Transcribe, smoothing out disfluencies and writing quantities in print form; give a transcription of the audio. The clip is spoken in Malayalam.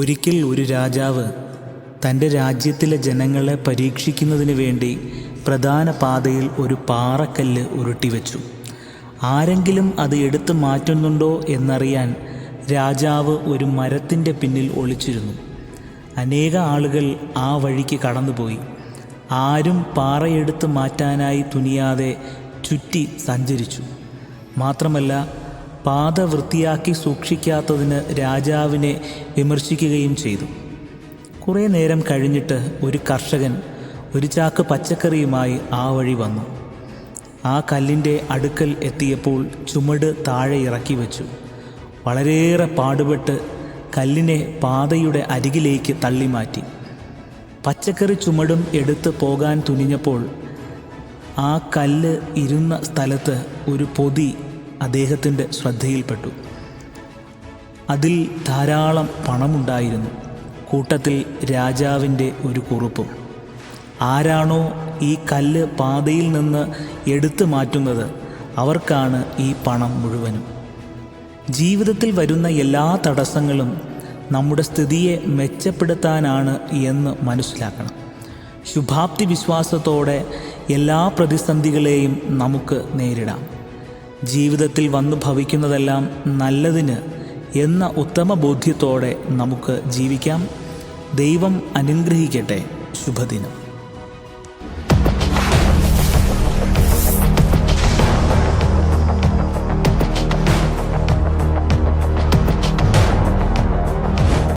ഒരിക്കൽ ഒരു രാജാവ് തൻ്റെ രാജ്യത്തിലെ ജനങ്ങളെ പരീക്ഷിക്കുന്നതിന് വേണ്ടി പ്രധാന പാതയിൽ ഒരു പാറക്കല്ല് ഉരുട്ടിവെച്ചു. ആരെങ്കിലും അത് എടുത്തു മാറ്റുന്നുണ്ടോ എന്നറിയാൻ രാജാവ് ഒരു മരത്തിൻ്റെ പിന്നിൽ ഒളിച്ചിരുന്നു. അനേക ആളുകൾ ആ വഴിക്ക് കടന്നുപോയി. ആരും പാറയെടുത്ത് മാറ്റാനായി തുനിയാതെ ചുറ്റി സഞ്ചരിച്ചു. മാത്രമല്ല, പാത വൃത്തിയാക്കി സൂക്ഷിക്കാത്തതിന് രാജാവിനെ വിമർശിക്കുകയും ചെയ്തു. കുറേ നേരം കഴിഞ്ഞിട്ട് ഒരു കർഷകൻ ഒരു ചാക്ക് പച്ചക്കറിയുമായി ആ വഴി വന്നു. ആ കല്ലിൻ്റെ അടുക്കൽ എത്തിയപ്പോൾ ചുമട് താഴെ ഇറക്കി വെച്ചു. വളരെയേറെ പാടുപെട്ട് കല്ലിനെ പാതയുടെ അരികിലേക്ക് തള്ളിമാറ്റി. പച്ചക്കറി ചുമടും എടുത്ത് പോകാൻ തുനിഞ്ഞപ്പോൾ ആ കല്ല് ഇരുന്ന സ്ഥലത്ത് ഒരു പൊതി അദ്ദേഹത്തിൻ്റെ ശ്രദ്ധയിൽപ്പെട്ടു. അതിൽ ധാരാളം പണമുണ്ടായിരുന്നു. കൂട്ടത്തിൽ രാജാവിൻ്റെ ഒരു കുറിപ്പും. ആരാണോ ഈ കല്ല് പാതയിൽ നിന്ന് എടുത്തു മാറ്റുന്നത് അവർക്കാണ് ഈ പണം മുഴുവനും. ജീവിതത്തിൽ വരുന്ന എല്ലാ തടസ്സങ്ങളും നമ്മുടെ സ്ഥിതിയെ മെച്ചപ്പെടുത്താനാണ് എന്ന് മനസ്സിലാക്കണം. ശുഭാപ്തി വിശ്വാസത്തോടെ എല്ലാ പ്രതിസന്ധികളെയും നമുക്ക് നേരിടാം. ജീവിതത്തിൽ വന്നു ഭവിക്കുന്നതെല്ലാം നല്ലതിന് എന്ന ഉത്തമ ബോധ്യത്തോടെ നമുക്ക് ജീവിക്കാം. ദൈവം അനുഗ്രഹിക്കട്ടെ. ശുഭദിനം.